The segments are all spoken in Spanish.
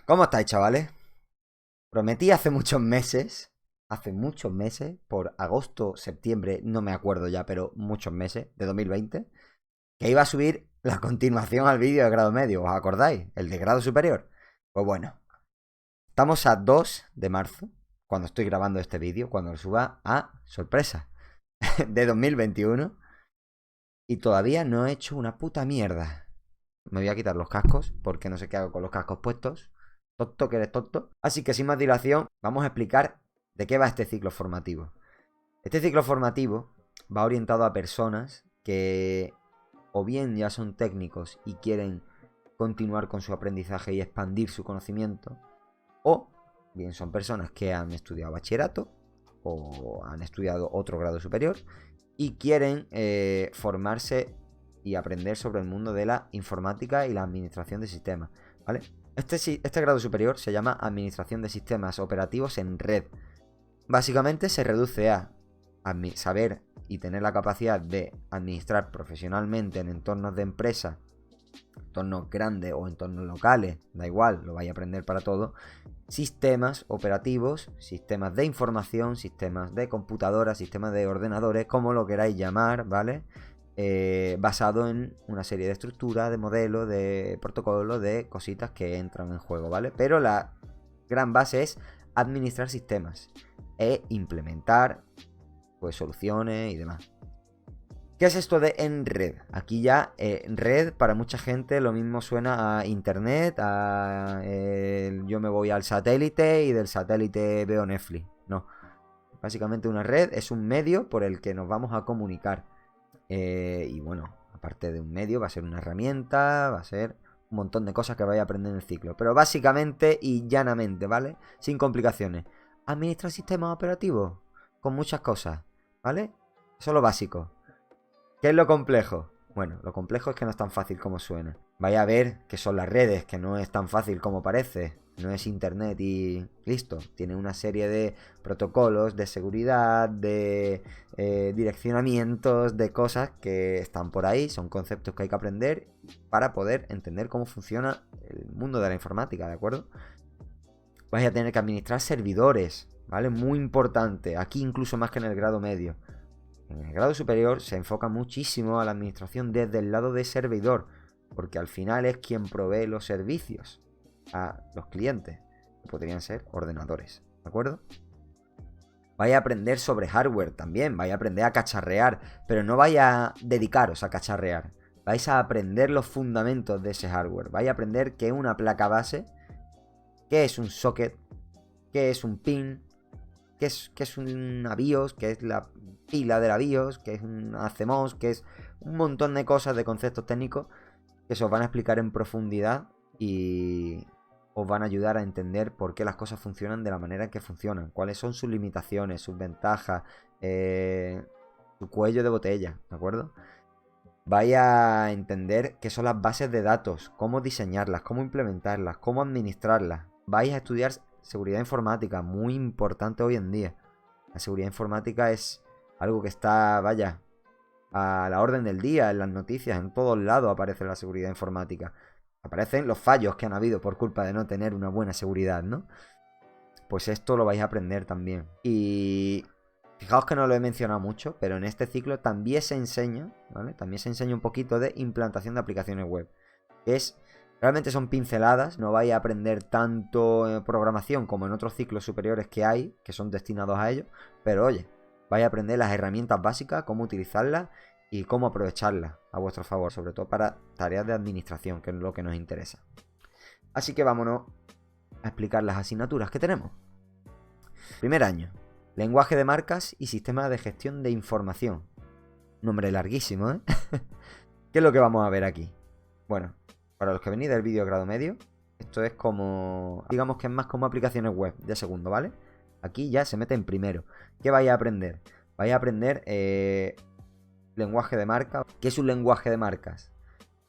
¿Cómo estáis, chavales? Prometí hace muchos meses, por agosto, septiembre, no me acuerdo ya, pero muchos meses, de 2020, que iba a subir la continuación al vídeo de grado medio, ¿os acordáis? El de grado superior. Pues bueno, estamos a 2 de marzo, cuando estoy grabando este vídeo, cuando lo suba a sorpresa, de 2021, y todavía no he hecho una puta mierda. Me voy a quitar los cascos, porque no sé qué hago con los cascos puestos. Tonto que eres tonto. Así que sin más dilación, vamos a explicar de qué va este ciclo formativo. Este ciclo formativo va orientado a personas que o bien ya son técnicos y quieren continuar con su aprendizaje y expandir su conocimiento, o bien son personas que han estudiado bachillerato o han estudiado otro grado superior y quieren formarse y aprender sobre el mundo de la informática y la administración de sistemas, ¿vale? Este grado superior se llama Administración de Sistemas Operativos en Red. Básicamente se reduce a saber y tener la capacidad de administrar profesionalmente en entornos de empresa, entornos grandes o entornos locales, da igual, lo vais a aprender para todo, sistemas operativos, sistemas de información, sistemas de computadoras, sistemas de ordenadores, como lo queráis llamar, ¿vale? Basado en una serie de estructuras, de modelos, de protocolos, de cositas que entran en juego, ¿vale? Pero la gran base es administrar sistemas e implementar pues soluciones y demás. ¿Qué es esto de en red? Aquí ya red para mucha gente lo mismo suena a internet, yo me voy al satélite y del satélite veo Netflix. No, básicamente una red es un medio por el que nos vamos a comunicar. Y bueno, aparte de un medio va a ser una herramienta, va a ser un montón de cosas que vais a aprender en el ciclo. Pero básicamente y llanamente, ¿vale? Sin complicaciones. Administra sistemas operativos con muchas cosas, ¿vale? Eso es lo básico. ¿Qué es lo complejo? Bueno, lo complejo es que no es tan fácil como suena. Vaya a ver que son las redes, que no es tan fácil como parece. No es internet y listo. Tiene una serie de protocolos de seguridad, de direccionamientos, de cosas que están por ahí. Son conceptos que hay que aprender para poder entender cómo funciona el mundo de la informática, ¿de acuerdo? Vais a tener que administrar servidores, ¿vale? Muy importante. Aquí incluso más que en el grado medio. En el grado superior se enfoca muchísimo a la administración desde el lado de servidor, porque al final es quien provee los servicios a los clientes, que podrían ser ordenadores, ¿de acuerdo? Vais a aprender sobre hardware también, vais a aprender a cacharrear, pero no vais a dedicaros a cacharrear, vais a aprender los fundamentos de ese hardware, vais a aprender qué es una placa base, qué es un socket, qué es un pin, qué es una BIOS, qué es la pila de la BIOS, qué es una CMOS, qué es un montón de cosas, de conceptos técnicos que se os van a explicar en profundidad y os van a ayudar a entender por qué las cosas funcionan de la manera en que funcionan, cuáles son sus limitaciones, sus ventajas, su cuello de botella, ¿de acuerdo? Vais a entender qué son las bases de datos, cómo diseñarlas, cómo implementarlas, cómo administrarlas. Vais a estudiar seguridad informática, muy importante hoy en día. La seguridad informática es algo que está, vaya, a la orden del día, en las noticias, en todos lados aparece la seguridad informática. Aparecen los fallos que han habido por culpa de no tener una buena seguridad, ¿no? Pues esto lo vais a aprender también. Y fijaos que no lo he mencionado mucho, pero en este ciclo también se enseña, ¿vale? También se enseña un poquito de implantación de aplicaciones web. Realmente son pinceladas, no vais a aprender tanto programación como en otros ciclos superiores que hay, que son destinados a ello, pero oye, vais a aprender las herramientas básicas, cómo utilizarlas y cómo aprovecharlas a vuestro favor, sobre todo para tareas de administración, que es lo que nos interesa. Así que vámonos a explicar las asignaturas que tenemos. Primer año, lenguaje de marcas y sistema de gestión de información. Nombre larguísimo, ¿eh? ¿Qué es lo que vamos a ver aquí? Bueno, para los que venís del vídeo grado medio, esto es como, digamos que es más como aplicaciones web de segundo, ¿vale? Aquí ya se mete en primero. ¿Qué vais a aprender? Vais a aprender lenguaje de marca. ¿Qué es un lenguaje de marcas?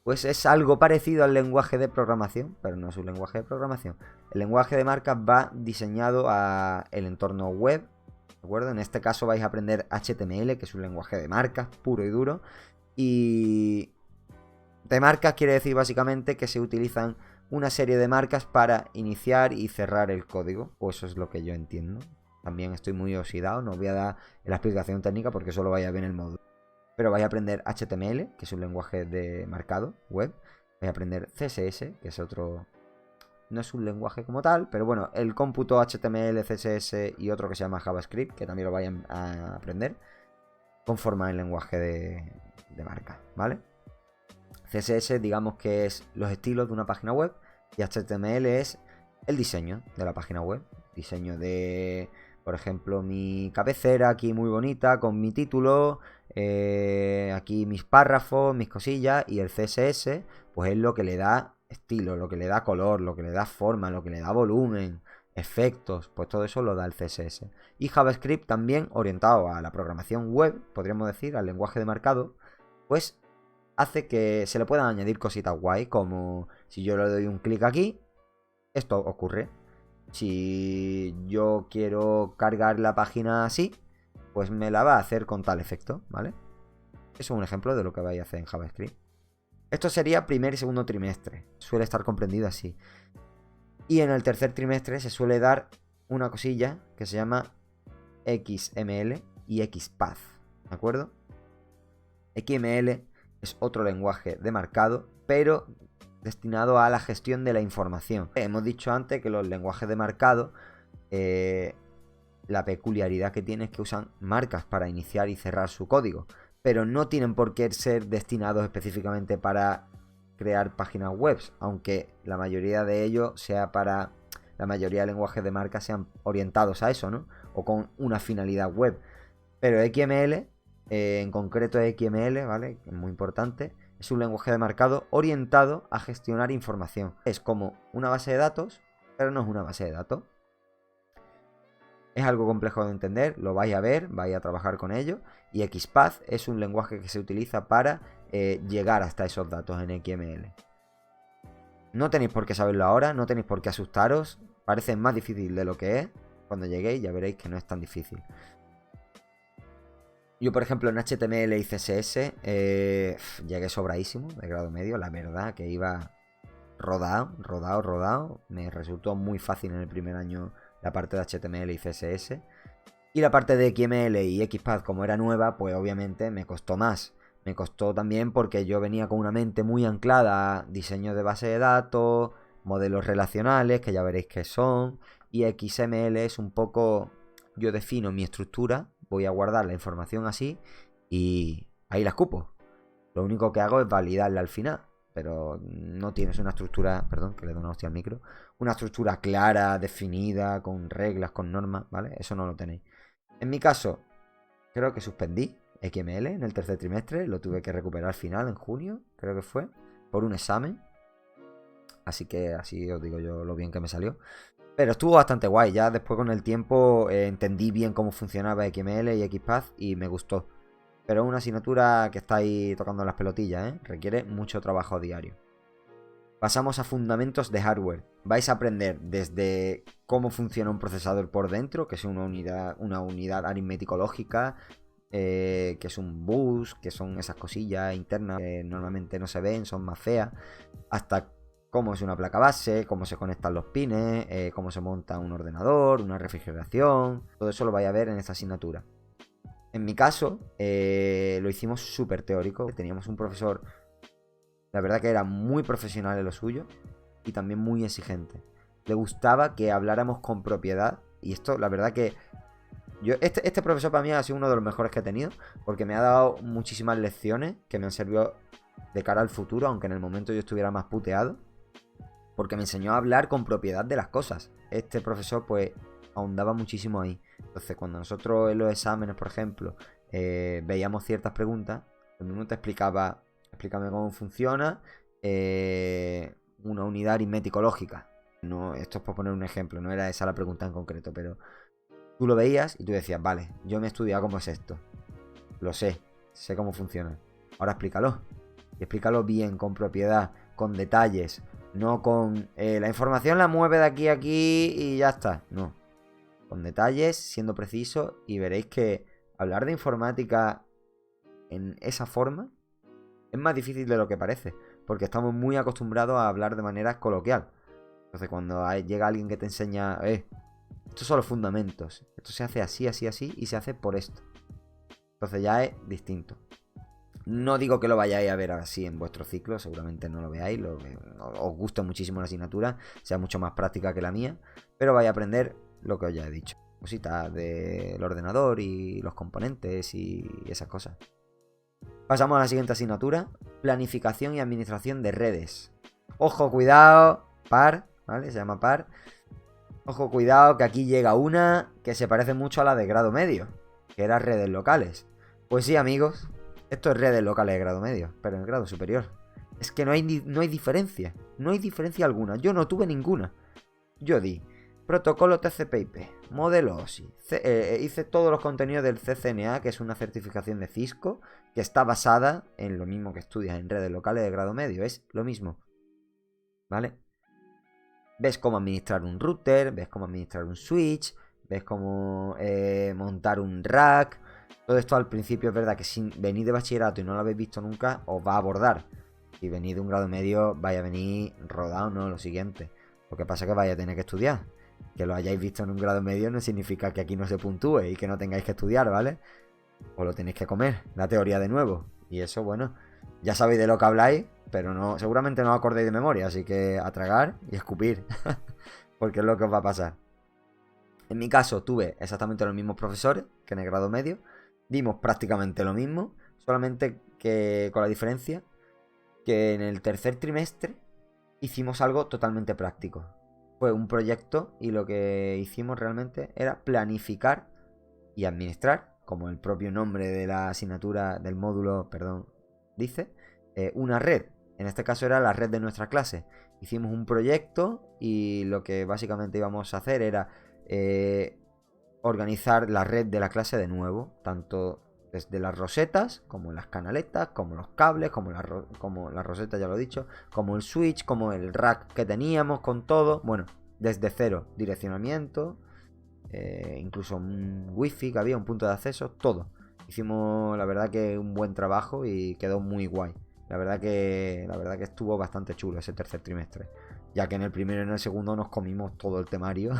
Pues es algo parecido al lenguaje de programación, pero no es un lenguaje de programación. El lenguaje de marcas va diseñado a el entorno web, ¿de acuerdo? En este caso vais a aprender HTML, que es un lenguaje de marcas puro y duro. Y de marcas quiere decir básicamente que se utilizan una serie de marcas para iniciar y cerrar el código, o eso es lo que yo entiendo. También estoy muy oxidado, no os voy a dar la explicación técnica porque solo vaya a ver el módulo. Pero vais a aprender HTML, que es un lenguaje de marcado web. Vais a aprender CSS, que es otro... No es un lenguaje como tal, pero bueno, el cómputo HTML, CSS y otro que se llama JavaScript, que también lo vais a aprender, conforman el lenguaje de marca, ¿vale? CSS, digamos que es los estilos de una página web, y HTML es el diseño de la página web. Diseño de, por ejemplo, mi cabecera aquí muy bonita con mi título, aquí mis párrafos, mis cosillas, y el CSS pues es lo que le da estilo, lo que le da color, lo que le da forma, lo que le da volumen, efectos, pues todo eso lo da el CSS. Y JavaScript también orientado a la programación web, podríamos decir, al lenguaje de marcado, pues hace que se le puedan añadir cositas guay, como si yo le doy un clic aquí, esto ocurre. Si yo quiero cargar la página así, pues me la va a hacer con tal efecto, ¿vale? Eso es un ejemplo de lo que vais a hacer en JavaScript. Esto sería primer y segundo trimestre. Suele estar comprendido así. Y en el tercer trimestre se suele dar una cosilla que se llama XML y XPath, ¿de acuerdo? XML es otro lenguaje de marcado, pero destinado a la gestión de la información. Hemos dicho antes que los lenguajes de marcado, la peculiaridad que tienen es que usan marcas para iniciar y cerrar su código, pero no tienen por qué ser destinados específicamente para crear páginas web, aunque la mayoría de ellos sea para... La mayoría de lenguajes de marca sean orientados a eso, ¿no? O con una finalidad web. Pero XML, en concreto XML, ¿vale? Que es muy importante. Es un lenguaje de marcado orientado a gestionar información. Es como una base de datos, pero no es una base de datos. Es algo complejo de entender, lo vais a ver, vais a trabajar con ello. Y XPath es un lenguaje que se utiliza para llegar hasta esos datos en XML. No tenéis por qué saberlo ahora, no tenéis por qué asustaros. Parece más difícil de lo que es. Cuando lleguéis ya veréis que no es tan difícil. Yo, por ejemplo, en HTML y CSS llegué sobradísimo de grado medio. La verdad que iba rodado. Me resultó muy fácil en el primer año la parte de HTML y CSS. Y la parte de XML y XPath, como era nueva, pues obviamente me costó más. Me costó también porque yo venía con una mente muy anclada a diseño de base de datos, modelos relacionales, que ya veréis qué son. Y XML es un poco... Yo defino mi estructura, voy a guardar la información así y ahí la escupo. Lo único que hago es validarla al final, pero no tienes una estructura, perdón, que le doy una hostia al micro, una estructura clara, definida, con reglas, con normas, ¿vale? Eso no lo tenéis. En mi caso, creo que suspendí XML en el tercer trimestre, lo tuve que recuperar al final, en junio, creo que fue, por un examen. Así que así os digo yo lo bien que me salió. Pero estuvo bastante guay. Ya después con el tiempo entendí bien cómo funcionaba XML y XPath y me gustó. Pero es una asignatura que está ahí tocando las pelotillas, ¿eh? Requiere mucho trabajo diario. Pasamos a fundamentos de hardware. Vais a aprender desde cómo funciona un procesador por dentro, que es una unidad aritmético lógica, que es un bus, que son esas cosillas internas que normalmente no se ven, son más feas, hasta cómo es una placa base, cómo se conectan los pines, cómo se monta un ordenador, una refrigeración. Todo eso lo vais a ver en esta asignatura. En mi caso, lo hicimos súper teórico. Teníamos un profesor, la verdad que era muy profesional en lo suyo y también muy exigente. Le gustaba que habláramos con propiedad. Y esto, la verdad que este profesor para mí ha sido uno de los mejores que he tenido, porque me ha dado muchísimas lecciones que me han servido de cara al futuro, aunque en el momento yo estuviera más puteado, porque me enseñó a hablar con propiedad de las cosas. Este profesor pues ahondaba muchísimo ahí. Entonces cuando nosotros en los exámenes, por ejemplo, veíamos ciertas preguntas, el mismo te explicaba, explícame cómo funciona una unidad aritmético-lógica. No, esto es por poner un ejemplo, no era esa la pregunta en concreto, pero tú lo veías y tú decías, vale, yo me he estudiado cómo es esto. Lo sé cómo funciona. Ahora explícalo. Y explícalo bien, con propiedad, con detalles. No con la información la mueve de aquí a aquí y ya está. No. Con detalles, siendo preciso, y veréis que hablar de informática en esa forma es más difícil de lo que parece. porque estamos muy acostumbrados a hablar de manera coloquial. Entonces cuando llega alguien que te enseña, estos son los fundamentos, esto se hace así, así, así, y se hace por esto. Entonces ya es distinto. No digo que lo vayáis a ver así en vuestro ciclo, seguramente no lo veáis, os gusta muchísimo la asignatura, sea mucho más práctica que la mía, pero vais a aprender lo que os ya he dicho. Cositas del ordenador y los componentes y esas cosas. Pasamos a la siguiente asignatura, planificación y administración de redes. Ojo, cuidado, par, ¿vale? Se llama par. Ojo, cuidado, que aquí llega una que se parece mucho a la de grado medio, que era redes locales. Pues sí, amigos, esto es redes locales de grado medio, pero en grado superior. Es que no hay diferencia, no hay diferencia alguna. Yo no tuve ninguna. Yo di protocolo TCP/IP, modelo OSI, hice todos los contenidos del CCNA, que es una certificación de Cisco, que está basada en lo mismo que estudias en redes locales de grado medio, es lo mismo, ¿vale? Ves cómo administrar un router, ves cómo administrar un switch, ves cómo montar un rack. Todo esto al principio es verdad que si venís de bachillerato y no lo habéis visto nunca, os va a abordar. Si venís de un grado medio, vais a venir rodado, ¿no? Lo siguiente. Lo que pasa es que vais a tener que estudiar. Que lo hayáis visto en un grado medio no significa que aquí no se puntúe y que no tengáis que estudiar, ¿vale? Os lo tenéis que comer, la teoría de nuevo. Y eso, bueno, ya sabéis de lo que habláis, pero no, seguramente no os acordéis de memoria, así que a tragar y escupir, porque es lo que os va a pasar. En mi caso tuve exactamente los mismos profesores que en el grado medio, dimos prácticamente lo mismo, solamente que con la diferencia que en el tercer trimestre hicimos algo totalmente práctico. Fue un proyecto y lo que hicimos realmente era planificar y administrar, como el propio nombre de la asignatura del módulo, perdón, dice, una red. En este caso era la red de nuestra clase. Hicimos un proyecto y lo que básicamente íbamos a hacer era organizar la red de la clase de nuevo, tanto desde las rosetas, como las canaletas, como los cables, como la roseta, ya lo he dicho, como el switch, como el rack que teníamos con todo. Bueno, desde cero, direccionamiento, incluso un wifi que había, un punto de acceso, todo. Hicimos, la verdad, que un buen trabajo y quedó muy guay. La verdad que estuvo bastante chulo ese tercer trimestre, ya que en el primero y en el segundo nos comimos todo el temario,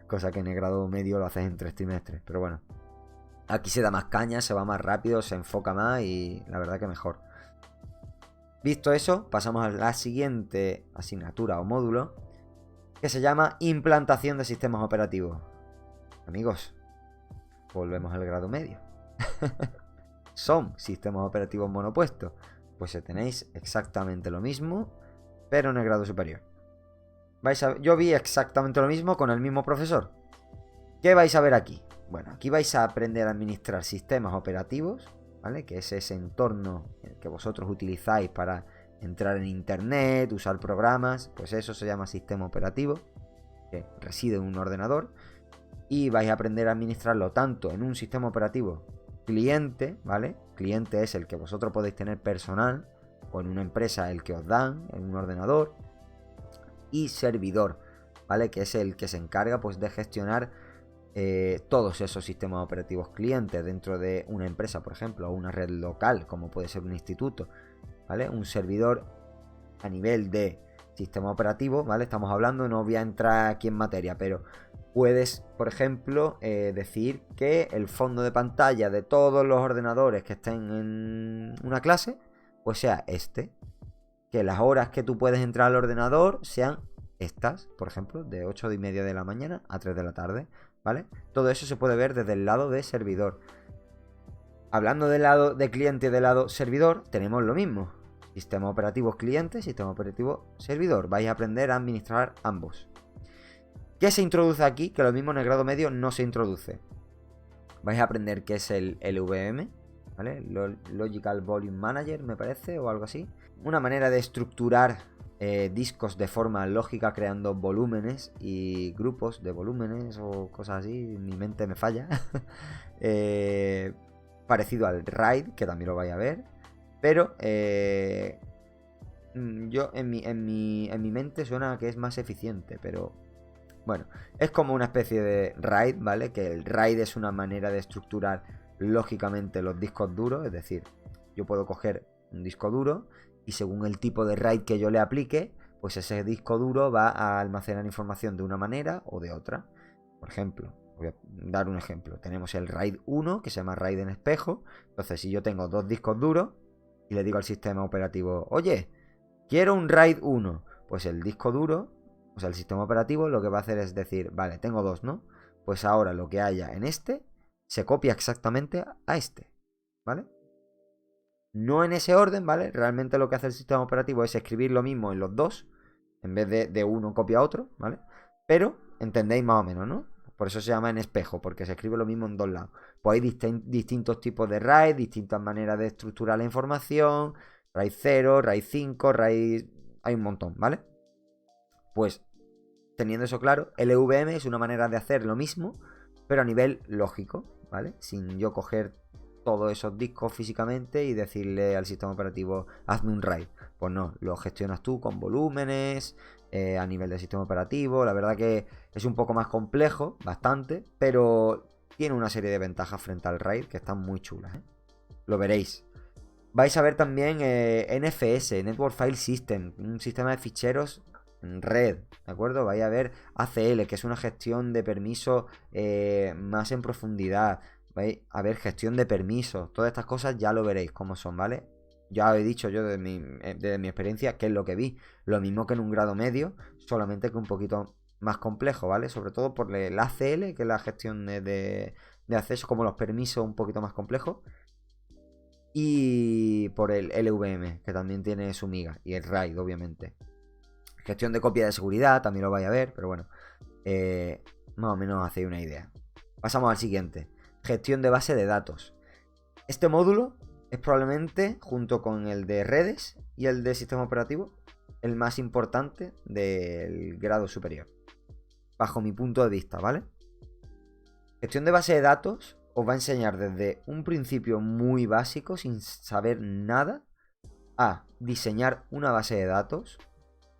cosa que en el grado medio lo haces en 3 trimestres. Pero bueno, aquí se da más caña, se va más rápido, se enfoca más y la verdad que mejor. Visto eso, pasamos a la siguiente asignatura o módulo, que se llama implantación de sistemas operativos. Amigos, volvemos al grado medio. Son sistemas operativos monopuestos. Pues tenéis exactamente lo mismo, pero en el grado superior. Yo vi exactamente lo mismo con el mismo profesor. ¿Qué vais a ver aquí? Bueno, aquí vais a aprender a administrar sistemas operativos, ¿vale? Que es ese entorno que vosotros utilizáis para entrar en internet, usar programas. Pues eso se llama sistema operativo, que reside en un ordenador. Y vais a aprender a administrarlo tanto en un sistema operativo cliente, ¿vale? Cliente es el que vosotros podéis tener personal, o en una empresa el que os dan, en un ordenador. Y servidor, ¿vale? Que es el que se encarga, pues, de gestionar todos esos sistemas operativos clientes dentro de una empresa, por ejemplo, o una red local, como puede ser un instituto, ¿vale? Un servidor a nivel de sistema operativo, ¿vale? Estamos hablando, no voy a entrar aquí en materia, pero puedes, por ejemplo, decir que el fondo de pantalla de todos los ordenadores que estén en una clase, pues sea este. Que las horas que tú puedes entrar al ordenador sean estas, por ejemplo, de 8:30 de la mañana a 3 de la tarde, ¿vale? Todo eso se puede ver desde el lado de servidor. Hablando del lado de cliente y del lado servidor, tenemos lo mismo. Sistema operativo cliente, sistema operativo servidor. Vais a aprender a administrar ambos. ¿Qué se introduce aquí? Que lo mismo en el grado medio no se introduce. Vais a aprender qué es el LVM, ¿vale? Logical Volume Manager, me parece, o algo así. Una manera de estructurar discos de forma lógica, creando volúmenes y grupos de volúmenes o cosas así. Mi mente me falla. Parecido al RAID, que también lo vais a ver. Pero yo en mi mente suena que es más eficiente, pero bueno, es como una especie de RAID, ¿vale? Que el RAID es una manera de estructurar lógicamente los discos duros, es decir, yo puedo coger un disco duro y según el tipo de RAID que yo le aplique, pues ese disco duro va a almacenar información de una manera o de otra. Por ejemplo, voy a dar un ejemplo. Tenemos el RAID 1, que se llama RAID en espejo. Entonces, si yo tengo dos discos duros y le digo al sistema operativo, oye, quiero un RAID 1, pues el disco duro, o sea, el sistema operativo lo que va a hacer es decir, vale, tengo dos, ¿no? Pues ahora lo que haya en este se copia exactamente a este, ¿vale? No en ese orden, ¿vale? Realmente lo que hace el sistema operativo es escribir lo mismo en los dos, en vez de uno copia a otro, ¿vale? Pero entendéis más o menos, ¿no? Por eso se llama en espejo, porque se escribe lo mismo en dos lados. Pues hay distintos tipos de RAID, distintas maneras de estructurar la información, RAID 0, RAID 5, RAID... hay un montón, ¿vale? Pues teniendo eso claro, LVM es una manera de hacer lo mismo, pero a nivel lógico, ¿vale? Sin yo coger todos esos discos físicamente y decirle al sistema operativo, hazme un RAID. Pues no, lo gestionas tú con volúmenes, a nivel del sistema operativo. La verdad que es un poco más complejo, bastante, pero tiene una serie de ventajas frente al RAID que están muy chulas, ¿eh? Lo veréis. Vais a ver también NFS, Network File System, un sistema de ficheros en red, ¿de acuerdo? Vais a ver ACL, que es una gestión de permisos más en profundidad. Vais a ver gestión de permisos. Todas estas cosas ya lo veréis cómo son, ¿vale? Ya he dicho yo de mi experiencia qué es lo que vi. Lo mismo que en un grado medio, solamente que un poquito más complejo, ¿vale? Sobre todo por el ACL, que es la gestión de acceso, como los permisos un poquito más complejos. Y por el LVM, que también tiene su miga. Y el RAID, obviamente. Gestión de copia de seguridad, también lo vais a ver. Pero bueno, más o menos hacéis una idea. Pasamos al siguiente. Gestión de base de datos. Este módulo es probablemente, junto con el de redes y el de sistema operativo, el más importante del grado superior. Bajo mi punto de vista, ¿vale? Gestión de base de datos os va a enseñar desde un principio muy básico, sin saber nada, a diseñar una base de datos,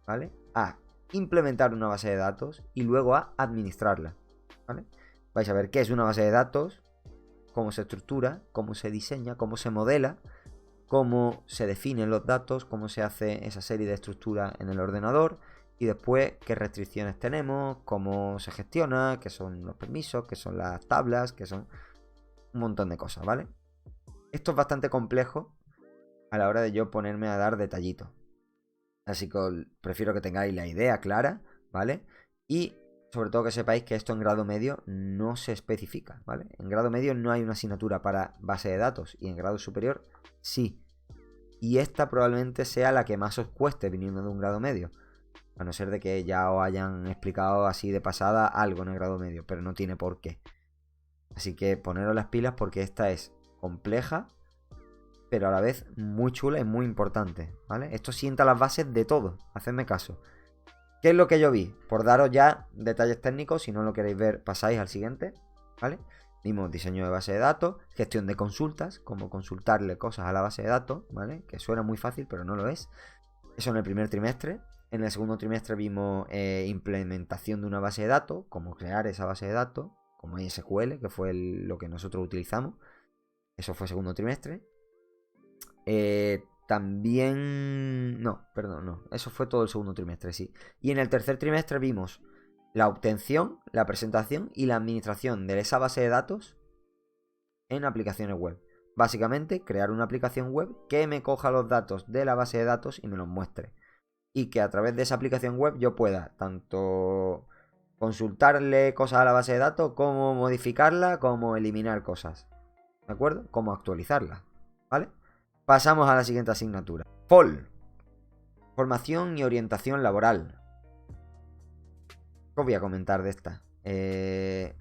¿vale? A implementar una base de datos y luego a administrarla, ¿vale? Vais a ver qué es una base de datos, cómo se estructura, cómo se diseña, cómo se modela, cómo se definen los datos, cómo se hace esa serie de estructuras en el ordenador y después qué restricciones tenemos, cómo se gestiona, qué son los permisos, qué son las tablas, qué son un montón de cosas, ¿vale? Esto es bastante complejo a la hora de yo ponerme a dar detallitos. Así que prefiero que tengáis la idea clara, ¿vale? Y sobre todo que sepáis que esto en grado medio no se especifica, ¿vale? En grado medio no hay una asignatura para base de datos y en grado superior sí. Y esta probablemente sea la que más os cueste viniendo de un grado medio. A no ser de que ya os hayan explicado así de pasada algo en el grado medio, pero no tiene por qué. Así que poneros las pilas porque esta es compleja, pero a la vez muy chula y muy importante, ¿vale? Esto sienta las bases de todo, hacedme caso. ¿Qué es lo que yo vi? Por daros ya detalles técnicos, si no lo queréis ver, pasáis al siguiente, ¿vale? Vimos diseño de base de datos, gestión de consultas, como consultarle cosas a la base de datos, ¿vale? Que suena muy fácil, pero no lo es. Eso en el primer trimestre. En el segundo trimestre vimos implementación de una base de datos, cómo crear esa base de datos, como SQL, que fue lo que nosotros utilizamos. Eso fue segundo trimestre. También... No, perdón, no. Eso fue todo el segundo trimestre, sí. Y en el tercer trimestre vimos la obtención, la presentación y la administración de esa base de datos en aplicaciones web. Básicamente, crear una aplicación web que me coja los datos de la base de datos y me los muestre. Y que a través de esa aplicación web yo pueda tanto consultarle cosas a la base de datos, como modificarla, como eliminar cosas. ¿De acuerdo? Como actualizarla. ¿Vale? Pasamos a la siguiente asignatura. FOL. Formación y orientación laboral. Os voy a comentar de esta. Es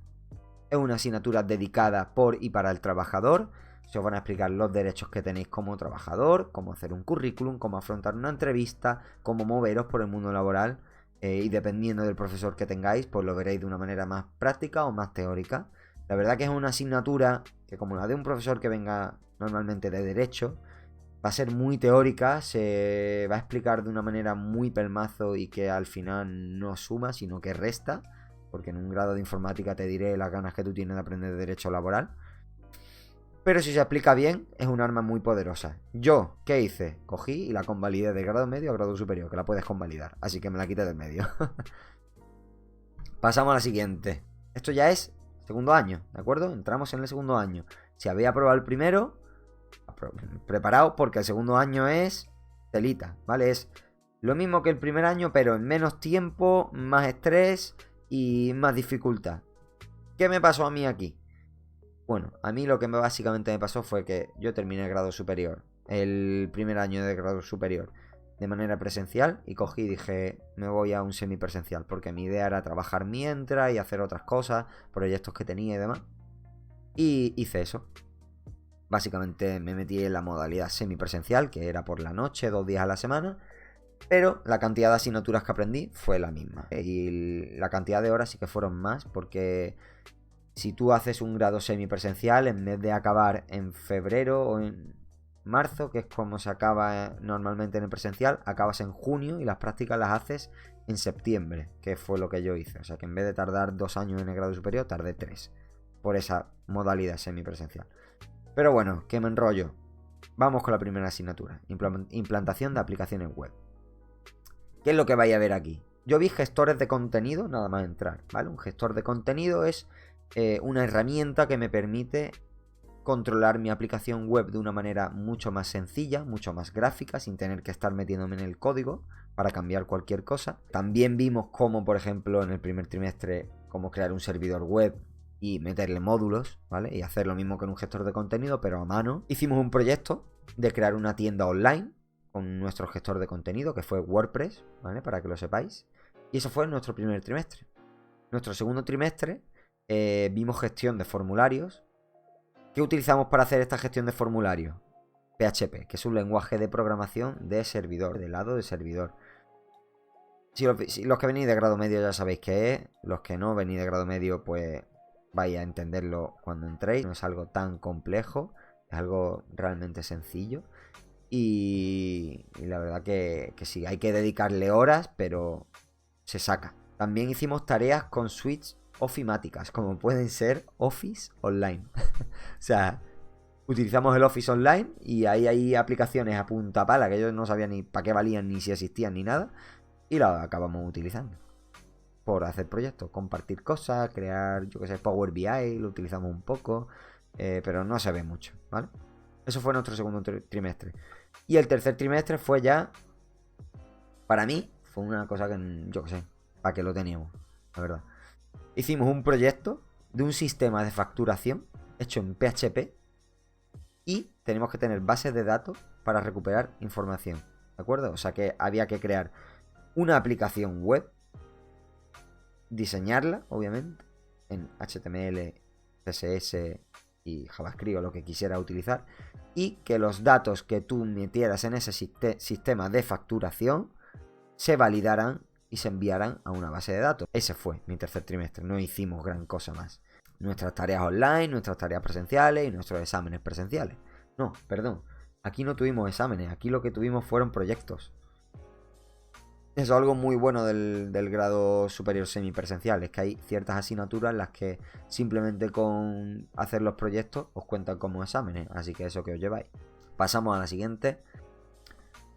una asignatura dedicada por y para el trabajador. Se os van a explicar los derechos que tenéis como trabajador, cómo hacer un currículum, cómo afrontar una entrevista, cómo moveros por el mundo laboral. Y dependiendo del profesor que tengáis, pues lo veréis de una manera más práctica o más teórica. La verdad que es una asignatura que, como la de un profesor que venga normalmente de derecho, va a ser muy teórica, se va a explicar de una manera muy pelmazo y que al final no suma, sino que resta, porque en un grado de informática te diré las ganas que tú tienes de aprender derecho laboral. Pero si se aplica bien, es un arma muy poderosa. Yo, ¿qué hice? Cogí y la convalidé de grado medio a grado superior, que la puedes convalidar. Así que me la quité del medio. Pasamos a la siguiente. Esto ya es segundo año, ¿de acuerdo? Entramos en el segundo año. Si había aprobado el primero, preparado porque el segundo año es telita, ¿vale? Es lo mismo que el primer año, pero en menos tiempo, más estrés y más dificultad. ¿Qué me pasó a mí aquí? Bueno, a mí lo que básicamente me pasó fue que yo terminé el grado superior, el primer año de grado superior, de manera presencial y cogí y dije, me voy a un semipresencial, porque mi idea era trabajar mientras y hacer otras cosas, proyectos que tenía y demás. Y hice eso. Básicamente me metí en la modalidad semipresencial, que era por la noche, 2 días a la semana, pero la cantidad de asignaturas que aprendí fue la misma. Y la cantidad de horas sí que fueron más, porque si tú haces un grado semipresencial, en vez de acabar en febrero o en marzo, que es como se acaba normalmente en el presencial, acabas en junio y las prácticas las haces en septiembre, que fue lo que yo hice. O sea que en vez de tardar 2 años en el grado superior, tardé 3 por esa modalidad semipresencial. Pero bueno, que me enrollo. Vamos con la primera asignatura, implantación de aplicaciones web. ¿Qué es lo que vais a ver aquí? Yo vi gestores de contenido nada más entrar, ¿vale? Un gestor de contenido es una herramienta que me permite controlar mi aplicación web de una manera mucho más sencilla, mucho más gráfica, sin tener que estar metiéndome en el código para cambiar cualquier cosa. También vimos cómo, por ejemplo, en el primer trimestre, cómo crear un servidor web y meterle módulos, ¿vale? Y hacer lo mismo que en un gestor de contenido, pero a mano. Hicimos un proyecto de crear una tienda online con nuestro gestor de contenido, que fue WordPress, ¿vale? Para que lo sepáis. Y eso fue nuestro primer trimestre. Nuestro segundo trimestre vimos gestión de formularios. ¿Qué utilizamos para hacer esta gestión de formularios? PHP, que es un lenguaje de programación de servidor, de lado de servidor. Si los que venís de grado medio ya sabéis qué es, los que no venís de grado medio, pues vais a entenderlo cuando entréis. No es algo tan complejo, es algo realmente sencillo. Y la verdad que sí, hay que dedicarle horas, pero se saca. También hicimos tareas con suites ofimáticas, como pueden ser Office Online. O sea, utilizamos el Office Online y ahí hay aplicaciones a punta pala que yo no sabía ni para qué valían, ni si existían, ni nada. Y las acabamos utilizando por hacer proyectos, compartir cosas, crear, yo que sé, Power BI, lo utilizamos un poco, pero no se ve mucho, ¿vale? Eso fue nuestro segundo trimestre. Y el tercer trimestre fue ya, para mí, fue una cosa que, yo que sé, para que lo teníamos, la verdad. Hicimos un proyecto de un sistema de facturación hecho en PHP y tenemos que tener bases de datos para recuperar información, ¿de acuerdo? O sea que había que crear una aplicación web, diseñarla, obviamente, en HTML, CSS y JavaScript o lo que quisiera utilizar, y que los datos que tú metieras en ese sistema de facturación se validaran y se enviaran a una base de datos. Ese fue mi tercer trimestre, no hicimos gran cosa más. Nuestras tareas online, nuestras tareas presenciales y nuestros exámenes presenciales. No, perdón, aquí no tuvimos exámenes, aquí lo que tuvimos fueron proyectos. Eso es algo muy bueno del grado superior semipresencial, es que hay ciertas asignaturas en las que simplemente con hacer los proyectos os cuentan como exámenes, así que eso que os lleváis. Pasamos a la siguiente.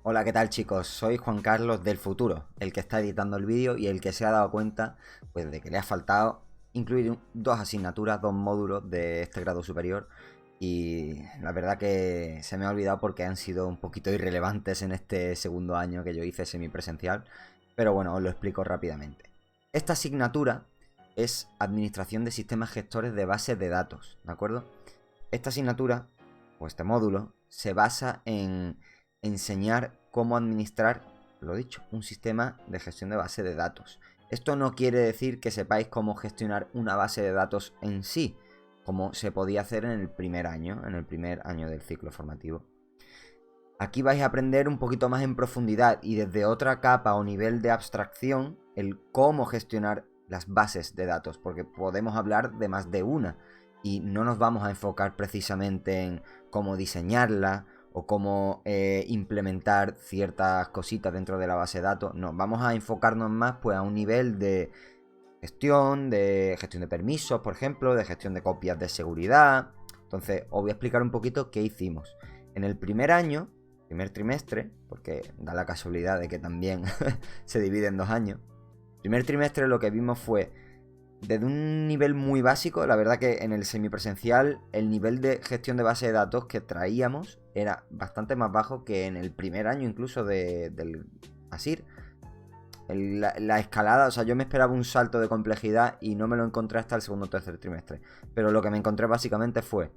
Hola, ¿qué tal chicos? Soy Juan Carlos del futuro, el que está editando el vídeo y el que se ha dado cuenta pues, de que le ha faltado incluir 2 asignaturas, 2 módulos de este grado superior. Y la verdad que se me ha olvidado porque han sido un poquito irrelevantes en este segundo año que yo hice semipresencial. Pero bueno, os lo explico rápidamente. Esta asignatura es Administración de Sistemas Gestores de Bases de Datos, ¿de acuerdo? Esta asignatura, o este módulo, se basa en enseñar cómo administrar, lo dicho, un sistema de gestión de base de datos. Esto no quiere decir que sepáis cómo gestionar una base de datos en sí, como se podía hacer en el primer año del ciclo formativo. Aquí vais a aprender un poquito más en profundidad y desde otra capa o nivel de abstracción el cómo gestionar las bases de datos, porque podemos hablar de más de una y no nos vamos a enfocar precisamente en cómo diseñarla o cómo implementar ciertas cositas dentro de la base de datos. No, vamos a enfocarnos más pues a un nivel de gestión de permisos, por ejemplo, de gestión de copias de seguridad, Entonces, os voy a explicar un poquito qué hicimos. En el primer año, primer trimestre, porque da la casualidad de que también se divide en 2 años. Primer trimestre lo que vimos fue desde un nivel muy básico. La verdad que en el semipresencial el nivel de gestión de base de datos que traíamos era bastante más bajo que en el primer año incluso del ASIR. La escalada, o sea, yo me esperaba un salto de complejidad y no me lo encontré hasta el segundo o tercer trimestre. Pero lo que me encontré básicamente fue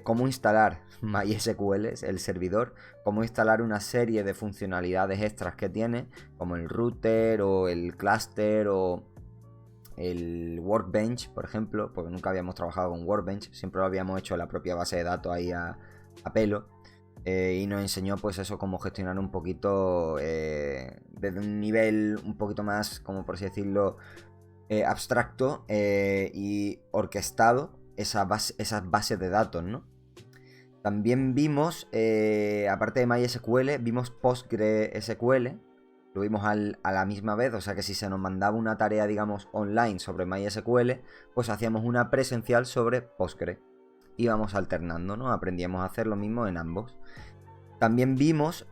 cómo instalar MySQL, el servidor, cómo instalar una serie de funcionalidades extras que tiene, como el router o el cluster o el Workbench, por ejemplo, porque nunca habíamos trabajado con Workbench, siempre lo habíamos hecho en la propia base de datos ahí a pelo. Y nos enseñó pues eso, cómo gestionar un poquito desde un nivel un poquito más, como por así decirlo, abstracto y orquestado esas bases de datos, ¿no? También vimos, aparte de MySQL, vimos PostgreSQL. Lo vimos a la misma vez, o sea que si se nos mandaba una tarea, digamos, online sobre MySQL, pues hacíamos una presencial sobre Postgre. Íbamos alternando, ¿no? Aprendíamos a hacer lo mismo en ambos. También vimos,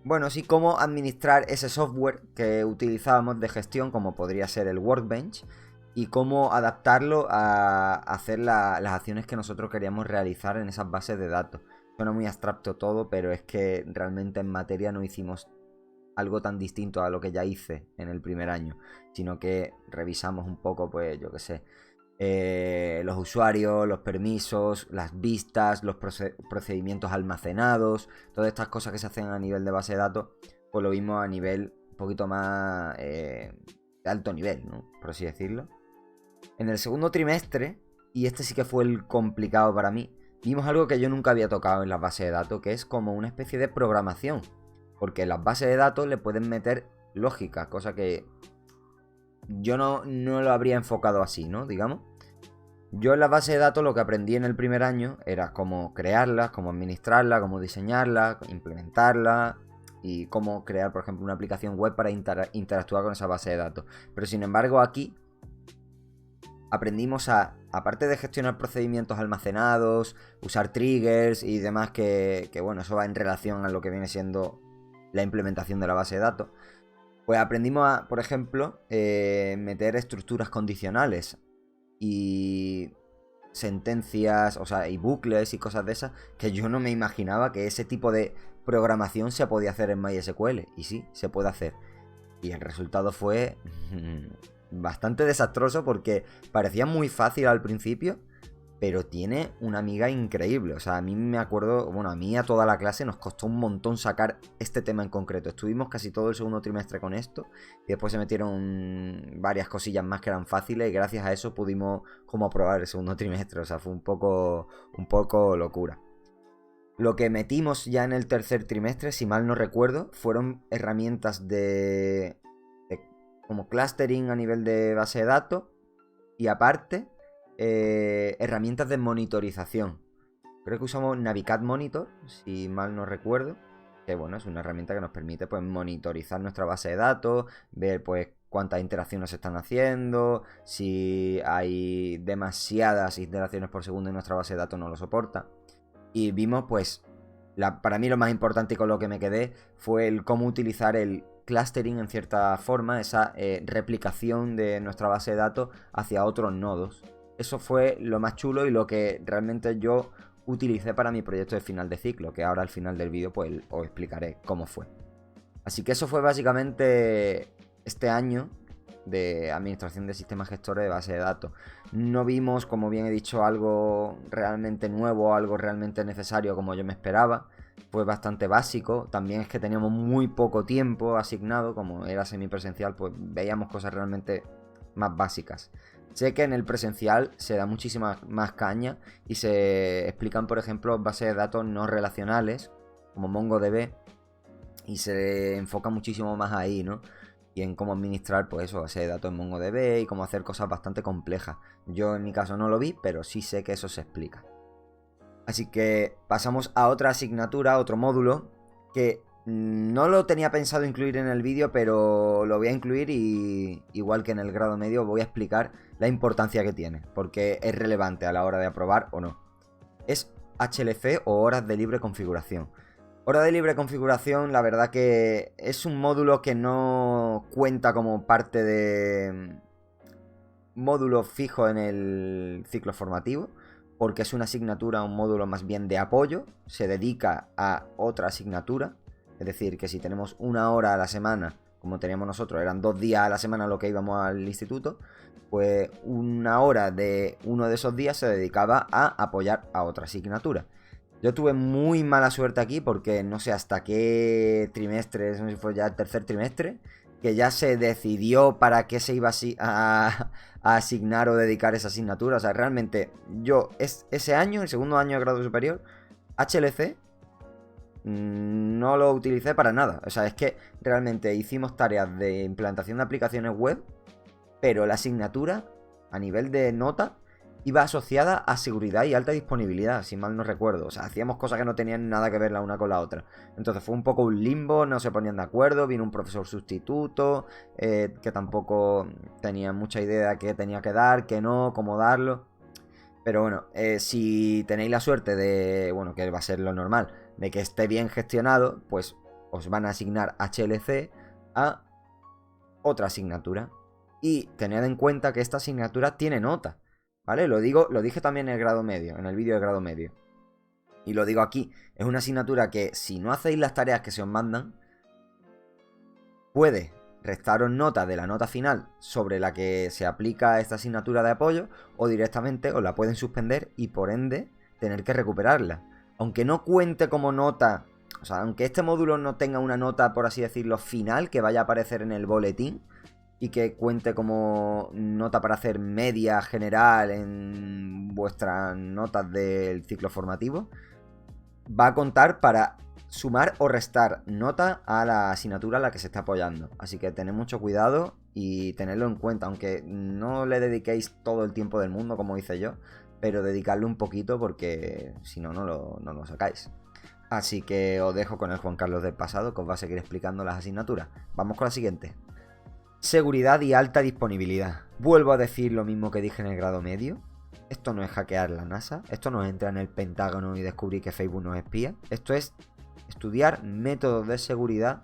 bueno, sí, cómo administrar ese software que utilizábamos de gestión, como podría ser el Workbench, y cómo adaptarlo a hacer las acciones que nosotros queríamos realizar en esas bases de datos. Suena muy abstracto todo, pero es que realmente en materia no hicimos algo tan distinto a lo que ya hice en el primer año, sino que revisamos un poco, pues yo qué sé, los usuarios, los permisos, las vistas, los procedimientos almacenados, todas estas cosas que se hacen a nivel de base de datos, pues lo vimos a nivel un poquito más de alto nivel, ¿no? Por así decirlo. En el segundo trimestre, y este sí que fue el complicado para mí, vimos algo que yo nunca había tocado en las bases de datos, que es como una especie de programación. Porque en las bases de datos le pueden meter lógica, cosa que yo no lo habría enfocado así, ¿no? Digamos. Yo en la base de datos lo que aprendí en el primer año era cómo crearlas, cómo administrarlas, cómo diseñarlas, implementarlas y cómo crear, por ejemplo, una aplicación web para interactuar con esa base de datos. Pero sin embargo aquí aprendimos aparte de gestionar procedimientos almacenados, usar triggers y demás que bueno, eso va en relación a lo que viene siendo la implementación de la base de datos. Pues aprendimos a, por ejemplo, meter estructuras condicionales y sentencias, o sea, y bucles y cosas de esas, que yo no me imaginaba que ese tipo de programación se podía hacer en MySQL. Y sí, se puede hacer. Y el resultado fue bastante desastroso porque parecía muy fácil al principio, pero tiene una amiga increíble. O sea, a mí me acuerdo, bueno, a mí y a toda la clase nos costó un montón sacar este tema en concreto. Estuvimos casi todo el segundo trimestre con esto y después se metieron varias cosillas más que eran fáciles y gracias a eso pudimos como aprobar el segundo trimestre. O sea, fue un poco locura. Lo que metimos ya en el tercer trimestre, si mal no recuerdo, fueron herramientas de como clustering a nivel de base de datos y aparte herramientas de monitorización. Creo que usamos Navicat Monitor, si mal no recuerdo, que bueno, es una herramienta que nos permite pues monitorizar nuestra base de datos, ver pues cuántas interacciones se están haciendo, si hay demasiadas iteraciones por segundo y nuestra base de datos no lo soporta. Y vimos pues, para mí lo más importante y con lo que me quedé fue el cómo utilizar el clustering en cierta forma, esa replicación de nuestra base de datos hacia otros nodos. Eso fue lo más chulo y lo que realmente yo utilicé para mi proyecto de final de ciclo, que ahora al final del vídeo pues os explicaré cómo fue. Así que eso fue básicamente este año de administración de sistemas gestores de base de datos. No vimos, como bien he dicho, algo realmente nuevo, algo realmente necesario como yo me esperaba. Fue bastante básico. También es que teníamos muy poco tiempo asignado, como era semipresencial, pues veíamos cosas realmente más básicas. Sé que en el presencial se da muchísima más caña y se explican, por ejemplo, bases de datos no relacionales, como MongoDB, y se enfoca muchísimo más ahí, ¿no? Y en cómo administrar, pues eso, base de datos en MongoDB y cómo hacer cosas bastante complejas. Yo en mi caso no lo vi, pero sí sé que eso se explica. Así que pasamos a otra asignatura, otro módulo, que No lo tenía pensado incluir en el vídeo, pero lo voy a incluir y igual que en el grado medio voy a explicar la importancia que tiene, porque es relevante a la hora de aprobar o no. Es HLC o horas de libre configuración. Hora de libre configuración, la verdad que es un módulo que no cuenta como parte de módulo fijo en el ciclo formativo, porque es una asignatura, un módulo más bien de apoyo, se dedica a otra asignatura, es decir, que si tenemos una hora a la semana, como teníamos nosotros, eran 2 días a la semana lo que íbamos al instituto, pues una hora de uno de esos días se dedicaba a apoyar a otra asignatura. Yo tuve muy mala suerte aquí porque no sé hasta qué trimestre, no sé si fue ya el tercer trimestre, que ya se decidió para qué se iba a asignar o dedicar esa asignatura. O sea, realmente yo ese año, el segundo año de grado superior, HLC, no lo utilicé para nada. O sea, es que realmente hicimos tareas de implantación de aplicaciones web, pero la asignatura, a nivel de nota, iba asociada a seguridad y alta disponibilidad, si mal no recuerdo. O sea, hacíamos cosas que no tenían nada que ver la una con la otra. Entonces fue un poco un limbo, no se ponían de acuerdo, vino un profesor sustituto, que tampoco tenía mucha idea de qué tenía que dar, qué no, cómo darlo. Pero bueno, si tenéis la suerte de, bueno, que va a ser lo normal, de que esté bien gestionado, pues os van a asignar HLC a otra asignatura. Y tened en cuenta que esta asignatura tiene nota, ¿vale? Lo dije también en el grado medio, en el vídeo de grado medio. Y lo digo aquí, es una asignatura que si no hacéis las tareas que se os mandan, puede restaros nota de la nota final sobre la que se aplica esta asignatura de apoyo, o directamente os la pueden suspender y por ende tener que recuperarla. Aunque no cuente como nota, o sea, aunque este módulo no tenga una nota, por así decirlo, final que vaya a aparecer en el boletín, y que cuente como nota para hacer media general en vuestras notas del ciclo formativo, va a contar para sumar o restar nota a la asignatura a la que se está apoyando. Así que tened mucho cuidado y tenedlo en cuenta, aunque no le dediquéis todo el tiempo del mundo como hice yo, pero dedicadle un poquito porque si no, no lo sacáis. Así que os dejo con el Juan Carlos del pasado, que os va a seguir explicando las asignaturas. Vamos con la siguiente. Seguridad y alta disponibilidad. Vuelvo a decir lo mismo que dije en el grado medio. Esto no es hackear la NASA. Esto no es entrar en el Pentágono y descubrir que Facebook nos espía. Esto es estudiar métodos de seguridad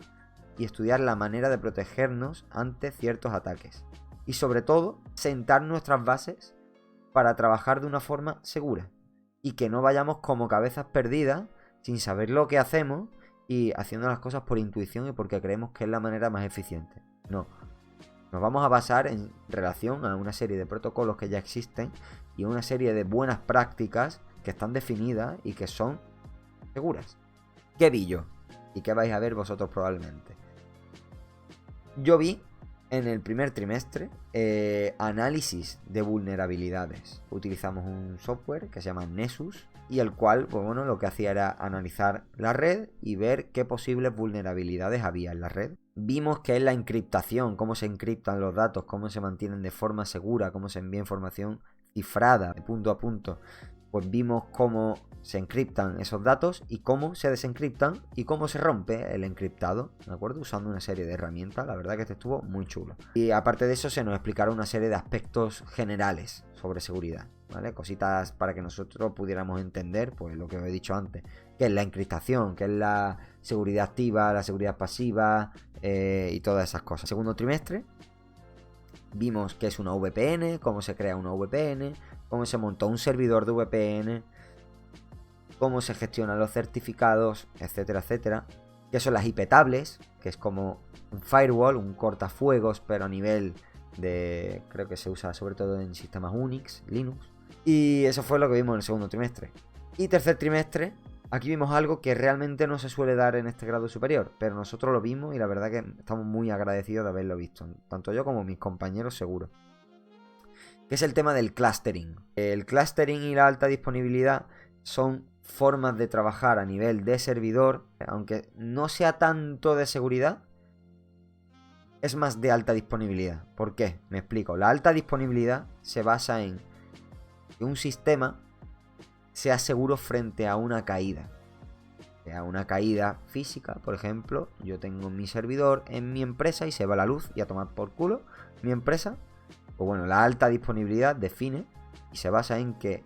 y estudiar la manera de protegernos ante ciertos ataques. Y sobre todo, sentar nuestras bases para trabajar de una forma segura. Y que no vayamos como cabezas perdidas, sin saber lo que hacemos y haciendo las cosas por intuición y porque creemos que es la manera más eficiente. No. Nos vamos a basar en relación a una serie de protocolos que ya existen y una serie de buenas prácticas que están definidas y que son seguras. ¿Qué vi yo? ¿Y qué vais a ver vosotros probablemente? Yo vi en el primer trimestre análisis de vulnerabilidades. Utilizamos un software que se llama Nessus y el cual, pues bueno, lo que hacía era analizar la red y ver qué posibles vulnerabilidades había en la red. Vimos que es la encriptación, cómo se encriptan los datos, cómo se mantienen de forma segura, cómo se envía información cifrada de punto a punto. Pues vimos cómo se encriptan esos datos y cómo se desencriptan y cómo se rompe el encriptado, ¿de acuerdo? Usando una serie de herramientas, la verdad que este estuvo muy chulo. Y aparte de eso se nos explicaron una serie de aspectos generales sobre seguridad, ¿vale? Cositas para que nosotros pudiéramos entender, pues lo que os he dicho antes, qué es la encriptación, qué es la seguridad activa, la seguridad pasiva y todas esas cosas. Segundo trimestre vimos qué es una VPN, cómo se crea una VPN, cómo se montó un servidor de VPN, cómo se gestionan los certificados, etcétera, etcétera. Que son las IP tables, que es como un firewall, un cortafuegos, pero a nivel de... creo que se usa sobre todo en sistemas Unix, Linux. Y eso fue lo que vimos en el segundo trimestre. Y tercer trimestre, aquí vimos algo que realmente no se suele dar en este grado superior, pero nosotros lo vimos y la verdad que estamos muy agradecidos de haberlo visto, tanto yo como mis compañeros seguro. Que es el tema del clustering. El clustering y la alta disponibilidad son formas de trabajar a nivel de servidor, aunque no sea tanto de seguridad, es más de alta disponibilidad. ¿Por qué? Me explico. La alta disponibilidad se basa en que un sistema sea seguro frente a una caída. sea una caída física, por ejemplo, yo tengo mi servidor en mi empresa y se va la luz y a tomar por culo mi empresa, pues bueno, la alta disponibilidad define y se basa en que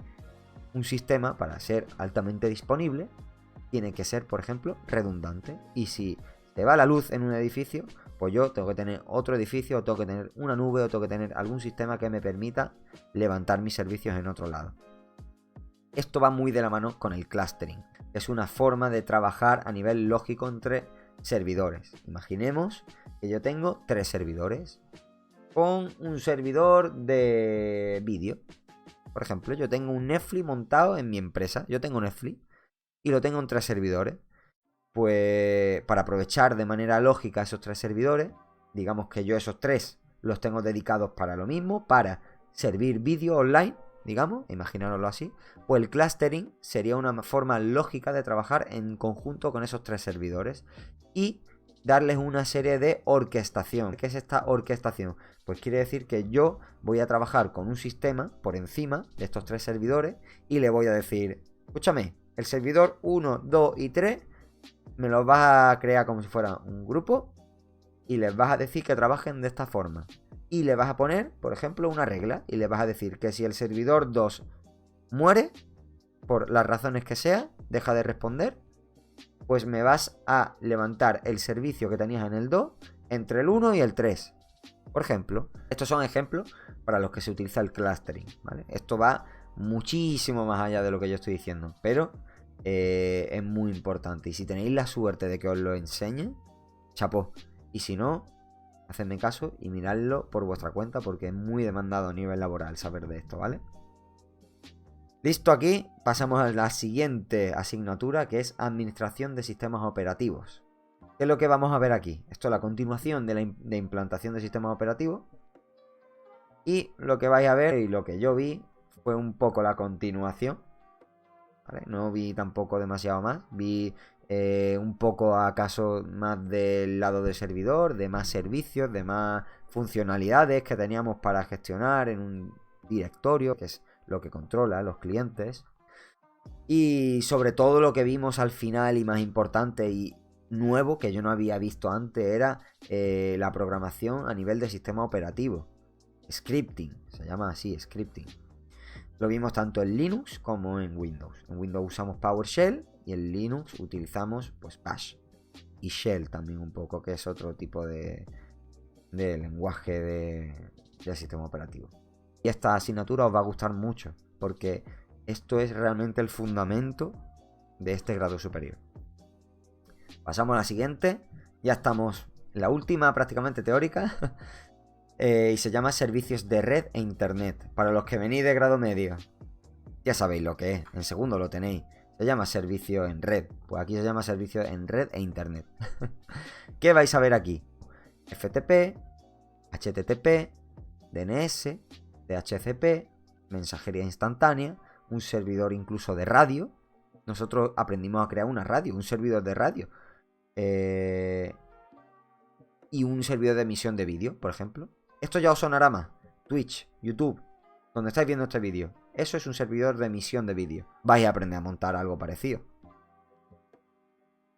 un sistema, para ser altamente disponible, tiene que ser, por ejemplo, redundante. Y si se va la luz en un edificio, pues yo tengo que tener otro edificio, o tengo que tener una nube, o tengo que tener algún sistema que me permita levantar mis servicios en otro lado. Esto va muy de la mano con el clustering. Es una forma de trabajar a nivel lógico entre servidores. Imaginemos que yo tengo 3 servidores con un servidor de vídeo. Por ejemplo, yo tengo un Netflix montado en mi empresa. Yo tengo Netflix y lo tengo en 3 servidores. Pues para aprovechar de manera lógica esos 3 servidores, digamos que yo esos 3 los tengo dedicados para lo mismo, para servir vídeo online, digamos, imaginároslo así, pues el clustering sería una forma lógica de trabajar en conjunto con esos 3 servidores y darles una serie de orquestación. ¿Qué es esta orquestación? Pues quiere decir que yo voy a trabajar con un sistema por encima de estos 3 servidores y le voy a decir, escúchame, el servidor 1, 2 y 3 me los vas a crear como si fuera un grupo y les vas a decir que trabajen de esta forma. Y le vas a poner, por ejemplo, una regla y le vas a decir que si el servidor 2 muere, por las razones que sea, deja de responder, pues me vas a levantar el servicio que tenías en el 2 entre el 1 y el 3. Por ejemplo, estos son ejemplos para los que se utiliza el clustering, ¿vale? Esto va muchísimo más allá de lo que yo estoy diciendo, pero es muy importante. Y si tenéis la suerte de que os lo enseñe, chapó. Y si no, hacedme caso y miradlo por vuestra cuenta porque es muy demandado a nivel laboral saber de esto, ¿vale? Listo, aquí pasamos a la siguiente asignatura, que es Administración de Sistemas Operativos. ¿Qué es lo que vamos a ver aquí? Esto es la continuación de la implantación de sistemas operativos. Y lo que vais a ver y lo que yo vi fue un poco la continuación, ¿vale? No vi tampoco demasiado más. Vi un poco acaso más del lado del servidor, de más servicios, de más funcionalidades que teníamos para gestionar en un directorio, que es lo que controla a los clientes. Y sobre todo lo que vimos al final y más importante y nuevo que yo no había visto antes era la programación a nivel de sistema operativo. Scripting, se llama así, scripting. Lo vimos tanto en Linux como en Windows. En Windows usamos PowerShell y en Linux utilizamos pues Bash. Y Shell también un poco, que es otro tipo de lenguaje de sistema operativo. Y esta asignatura os va a gustar mucho, porque esto es realmente el fundamento de este grado superior. Pasamos a la siguiente. Ya estamos en la última prácticamente teórica. Y se llama Servicios de Red e Internet. Para los que venís de grado medio, ya sabéis lo que es. En segundo lo tenéis. Se llama Servicio en Red. Pues aquí se llama Servicio en Red e Internet. ¿Qué vais a ver aquí? FTP, HTTP, DNS, DHCP, mensajería instantánea, un servidor incluso de radio. Nosotros aprendimos a crear una radio, un servidor de radio. Y un servidor de emisión de vídeo, por ejemplo. Esto ya os sonará más. Twitch, YouTube, donde estáis viendo este vídeo. Eso es un servidor de emisión de vídeo. Vais a aprender a montar algo parecido.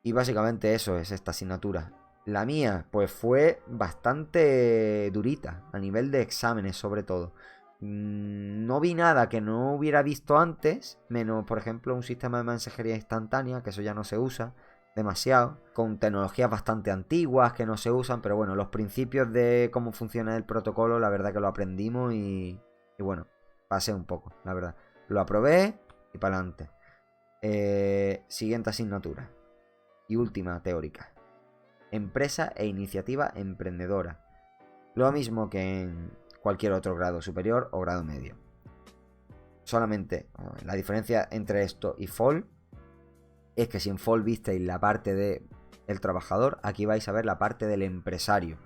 Y básicamente eso es esta asignatura. La mía, pues fue bastante durita, a nivel de exámenes sobre todo. No vi nada que no hubiera visto antes, menos por ejemplo un sistema de mensajería instantánea, que eso ya no se usa demasiado, con tecnologías bastante antiguas que no se usan, pero bueno, los principios de cómo funciona el protocolo, la verdad que lo aprendimos y bueno, pasé un poco, la verdad. Lo aprobé y para adelante. Siguiente asignatura y última teórica. Empresa e iniciativa emprendedora. Lo mismo que en cualquier otro grado superior o grado medio. Solamente la diferencia entre esto y FOL es que si en FOL visteis la parte del trabajador, aquí vais a ver la parte del empresario.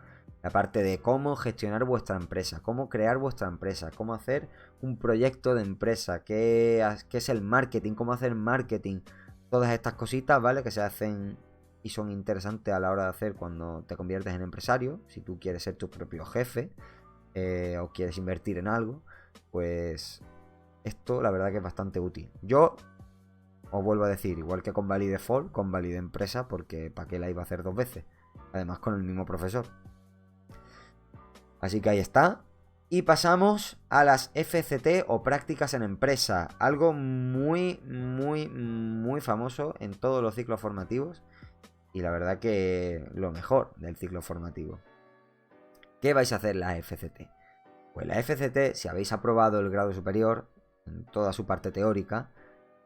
La parte de cómo gestionar vuestra empresa, cómo crear vuestra empresa, cómo hacer un proyecto de empresa, qué es el marketing, cómo hacer marketing. Todas estas cositas, ¿vale? Que se hacen y son interesantes a la hora de hacer cuando te conviertes en empresario. Si tú quieres ser tu propio jefe o quieres invertir en algo, pues esto la verdad que es bastante útil. Yo os vuelvo a decir, igual que con Valide Default, con Valide Empresa, porque ¿para qué la iba a hacer 2 veces? Además con el mismo profesor. Así que ahí está. Y pasamos a las FCT o prácticas en empresa. Algo muy, muy, muy famoso en todos los ciclos formativos. Y la verdad que lo mejor del ciclo formativo. ¿Qué vais a hacer las FCT? Pues la FCT, si habéis aprobado el grado superior, en toda su parte teórica,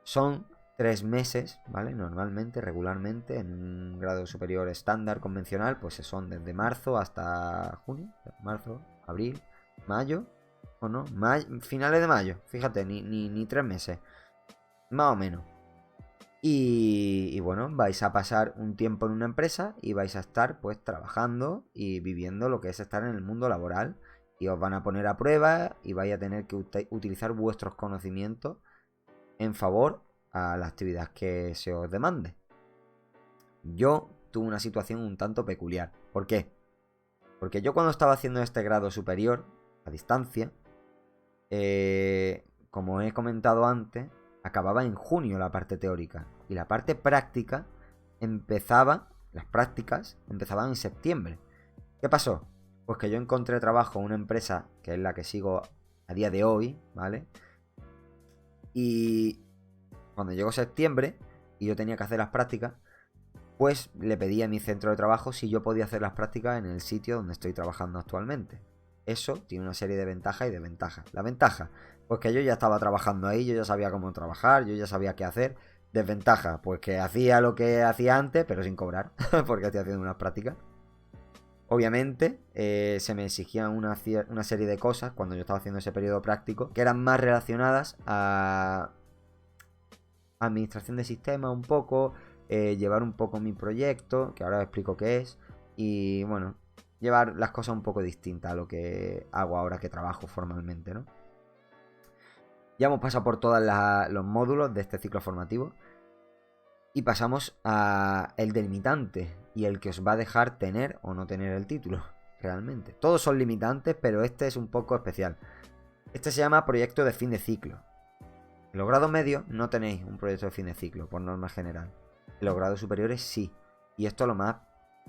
son 3 meses, ¿vale? Normalmente, regularmente, en un grado superior estándar convencional, pues son desde marzo hasta junio. Marzo, abril, mayo, o no, finales de mayo, fíjate, ni 3 meses, más o menos. Y bueno, vais a pasar un tiempo en una empresa y vais a estar pues trabajando y viviendo lo que es estar en el mundo laboral. Y os van a poner a prueba y vais a tener que utilizar vuestros conocimientos en favor a la actividad que se os demande. Yo tuve una situación un tanto peculiar. ¿Por qué? Porque yo cuando estaba haciendo este grado superior, a distancia, como he comentado antes, acababa en junio la parte teórica. Y la parte práctica las prácticas empezaban en septiembre. ¿Qué pasó? Pues que yo encontré trabajo en una empresa que es la que sigo a día de hoy, ¿vale? Y cuando llegó septiembre y yo tenía que hacer las prácticas, pues le pedí a mi centro de trabajo si yo podía hacer las prácticas en el sitio donde estoy trabajando actualmente. Eso tiene una serie de ventajas y desventajas. La ventaja, pues que yo ya estaba trabajando ahí, yo ya sabía cómo trabajar, yo ya sabía qué hacer. Desventaja, pues que hacía lo que hacía antes, pero sin cobrar, porque estoy haciendo unas prácticas. Obviamente, se me exigían una serie de cosas cuando yo estaba haciendo ese periodo práctico que eran más relacionadas a administración de sistemas un poco, llevar un poco mi proyecto, que ahora os explico qué es, y bueno, llevar las cosas un poco distintas a lo que hago ahora que trabajo formalmente, ¿no? Ya hemos pasado por todos los módulos de este ciclo formativo y pasamos a el delimitante y el que os va a dejar tener o no tener el título, realmente. Todos son limitantes, pero este es un poco especial. Este se llama proyecto de fin de ciclo. En los grados medios no tenéis un proyecto de fin de ciclo, por norma general. En los grados superiores sí. Y esto es lo más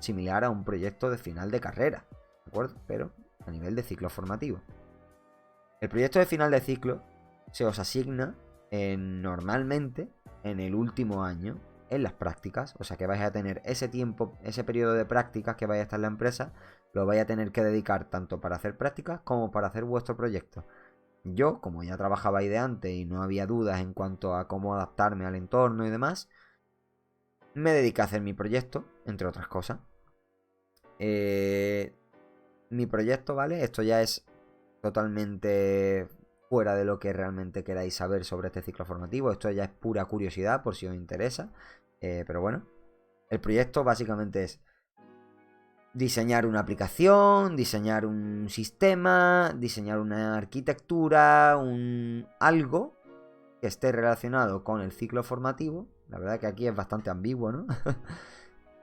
similar a un proyecto de final de carrera, ¿de acuerdo? Pero a nivel de ciclo formativo. El proyecto de final de ciclo se os asigna normalmente en el último año en las prácticas. O sea que vais a tener ese tiempo, ese periodo de prácticas que vais a estar en la empresa, lo vais a tener que dedicar tanto para hacer prácticas como para hacer vuestro proyecto. Yo, como ya trabajaba ahí de antes y no había dudas en cuanto a cómo adaptarme al entorno y demás, me dediqué a hacer mi proyecto, entre otras cosas. Mi proyecto, ¿vale? Esto ya es totalmente fuera de lo que realmente queráis saber sobre este ciclo formativo. Esto ya es pura curiosidad por si os interesa. Pero bueno, el proyecto básicamente es diseñar una aplicación, diseñar un sistema, diseñar una arquitectura, algo que esté relacionado con el ciclo formativo. La verdad que aquí es bastante ambiguo, ¿no?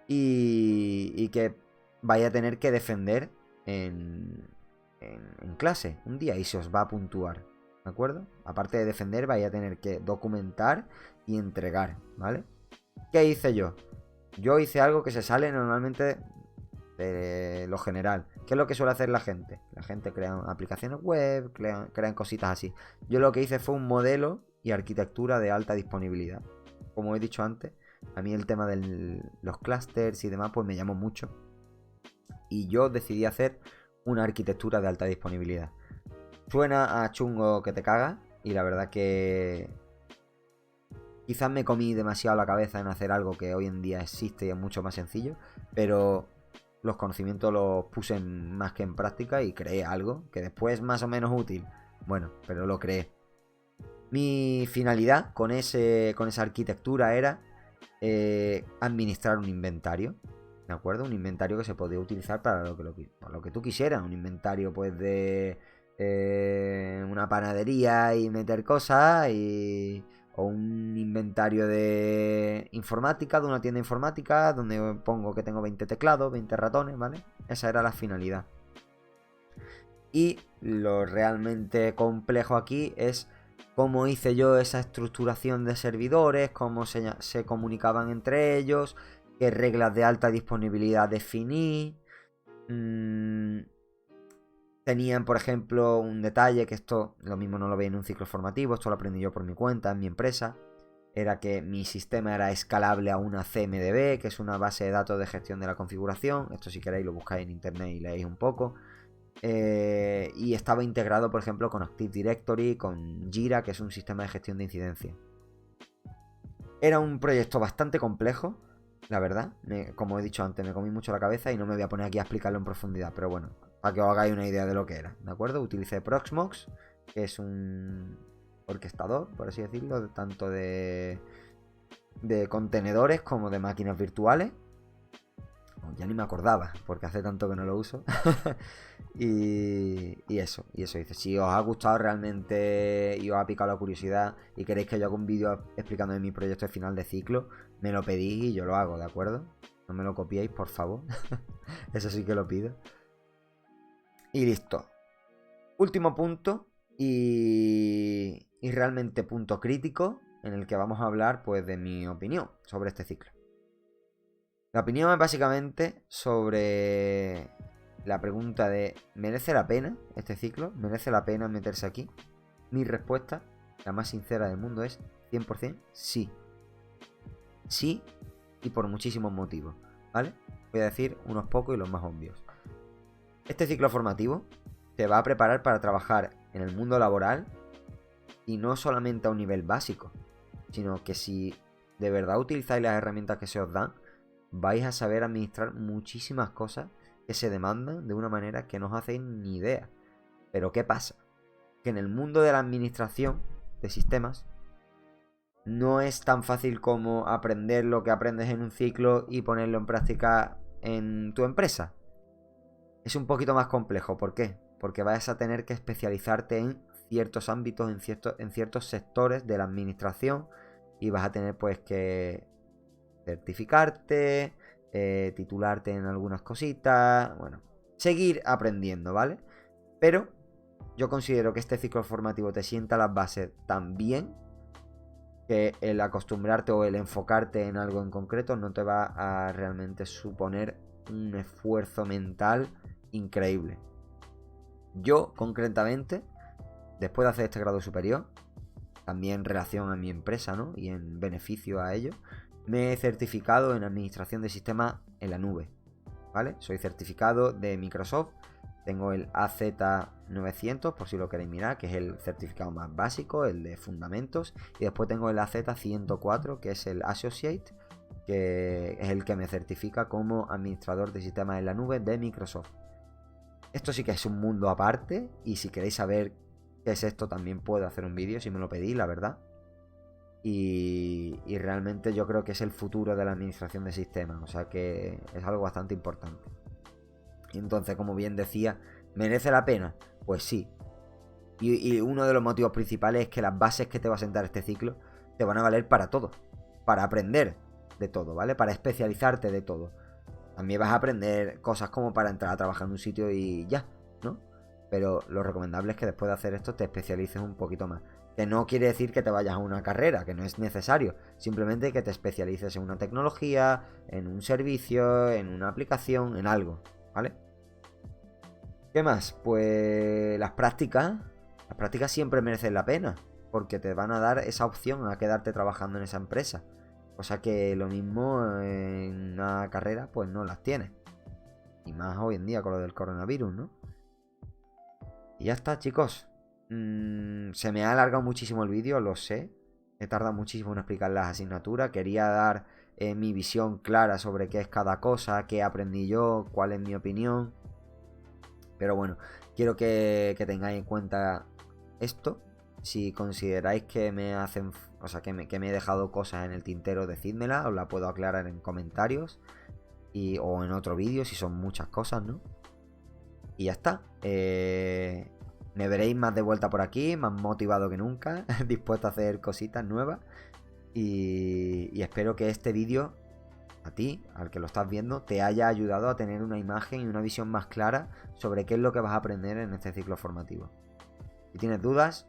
y que vaya a tener que defender en clase un día y se os va a puntuar, ¿de acuerdo? Aparte de defender, vaya a tener que documentar y entregar, ¿vale? ¿Qué hice yo? Yo hice algo que se sale normalmente de lo general. ¿Qué es lo que suele hacer la gente? La gente crea aplicaciones web, crean cositas así. Yo lo que hice fue un modelo y arquitectura de alta disponibilidad. Como he dicho antes, a mí el tema de los clusters y demás pues me llamó mucho. Y yo decidí hacer una arquitectura de alta disponibilidad. Suena a chungo que te cagas y la verdad que quizás me comí demasiado la cabeza en hacer algo que hoy en día existe y es mucho más sencillo, pero los conocimientos los puse más que en práctica y creé algo que después es más o menos útil. Bueno, pero lo creé. Mi finalidad con esa arquitectura era administrar un inventario, ¿de acuerdo? Un inventario que se podía utilizar para lo que tú quisieras. Un inventario pues de una panadería y meter cosas o un inventario de informática, de una tienda informática, donde pongo que tengo 20 teclados, 20 ratones, ¿vale? Esa era la finalidad. Y lo realmente complejo aquí es cómo hice yo esa estructuración de servidores, cómo se comunicaban entre ellos, qué reglas de alta disponibilidad definí. Tenían, por ejemplo, un detalle que esto lo mismo no lo veía en un ciclo formativo, esto lo aprendí yo por mi cuenta, en mi empresa. Era que mi sistema era escalable a una CMDB, que es una base de datos de gestión de la configuración. Esto si queréis lo buscáis en internet y leéis un poco. Y estaba integrado, por ejemplo, con Active Directory, con Jira, que es un sistema de gestión de incidencia. Era un proyecto bastante complejo, la verdad. Como he dicho antes, me comí mucho la cabeza y no me voy a poner aquí a explicarlo en profundidad. Pero bueno, para que os hagáis una idea de lo que era, ¿de acuerdo? Utilicé Proxmox, que es un orquestador, por así decirlo, tanto de contenedores como de máquinas virtuales. Ya ni me acordaba, porque hace tanto que no lo uso. y eso hice. Si os ha gustado realmente y os ha picado la curiosidad y queréis que yo haga un vídeo explicando mi proyecto de final de ciclo, me lo pedís y yo lo hago, ¿de acuerdo? No me lo copiéis, por favor. Eso sí que lo pido. Y listo. Último punto y realmente punto crítico en el que vamos a hablar pues de mi opinión sobre este ciclo. La opinión es básicamente sobre la pregunta de ¿merece la pena este ciclo? ¿Merece la pena meterse aquí? Mi respuesta, la más sincera del mundo, es 100% sí. Sí, y por muchísimos motivos, ¿vale? Voy a decir unos pocos y los más obvios. Este ciclo formativo te va a preparar para trabajar en el mundo laboral y no solamente a un nivel básico, sino que si de verdad utilizáis las herramientas que se os dan, vais a saber administrar muchísimas cosas que se demandan de una manera que no os hacéis ni idea. Pero ¿qué pasa? Que en el mundo de la administración de sistemas no es tan fácil como aprender lo que aprendes en un ciclo y ponerlo en práctica en tu empresa. Es un poquito más complejo. ¿Por qué? Porque vas a tener que especializarte en ciertos ámbitos, en ciertos sectores de la administración y vas a tener pues que certificarte, titularte en algunas cositas, bueno, seguir aprendiendo, ¿vale? Pero yo considero que este ciclo formativo te sienta las bases tan bien que el acostumbrarte o el enfocarte en algo en concreto no te va a realmente suponer un esfuerzo mental increíble. Yo, concretamente, después de hacer este grado superior, también en relación a mi empresa, ¿no? Y en beneficio a ello, me he certificado en administración de sistemas en la nube, ¿vale? Soy certificado de Microsoft, tengo el AZ900, por si lo queréis mirar, que es el certificado más básico, el de fundamentos, y después tengo el AZ104, que es el Associate, que es el que me certifica como administrador de sistemas en la nube de Microsoft. Esto sí que es un mundo aparte, y si queréis saber qué es esto, también puedo hacer un vídeo si me lo pedís, la verdad. Y realmente yo creo que es el futuro de la administración de sistemas, o sea que es algo bastante importante. Y entonces, como bien decía, ¿merece la pena? Pues sí. Y uno de los motivos principales es que las bases que te va a sentar este ciclo te van a valer para todo, para aprender de todo, ¿vale? Para especializarte de todo. También vas a aprender cosas como para entrar a trabajar en un sitio y ya, ¿no? Pero lo recomendable es que después de hacer esto te especialices un poquito más. Que no quiere decir que te vayas a una carrera, que no es necesario. Simplemente que te especialices en una tecnología, en un servicio, en una aplicación, en algo, ¿vale? ¿Qué más? Pues las prácticas siempre merecen la pena, porque te van a dar esa opción a quedarte trabajando en esa empresa. Cosa que lo mismo en una carrera pues no las tienes. Y más hoy en día con lo del coronavirus, ¿no? Y ya está, chicos. Se me ha alargado muchísimo el vídeo, lo sé. He tardado muchísimo en explicar las asignaturas. Quería dar mi visión clara sobre qué es cada cosa, qué aprendí yo, cuál es mi opinión. Pero bueno, quiero que tengáis en cuenta esto. Si consideráis que me hacen, o sea, que me he dejado cosas en el tintero, decídmela, os la puedo aclarar en comentarios o en otro vídeo, si son muchas cosas, ¿no? Y ya está. Me veréis más de vuelta por aquí, más motivado que nunca, dispuesto a hacer cositas nuevas. Y espero que este vídeo, a ti, al que lo estás viendo, te haya ayudado a tener una imagen y una visión más clara sobre qué es lo que vas a aprender en este ciclo formativo. Si tienes dudas,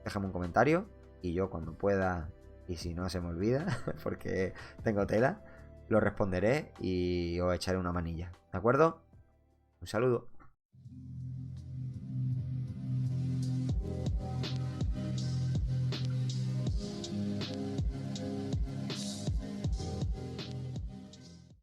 déjame un comentario y yo cuando pueda, y si no se me olvida, porque tengo tela, lo responderé y os echaré una manilla. ¿De acuerdo? Un saludo.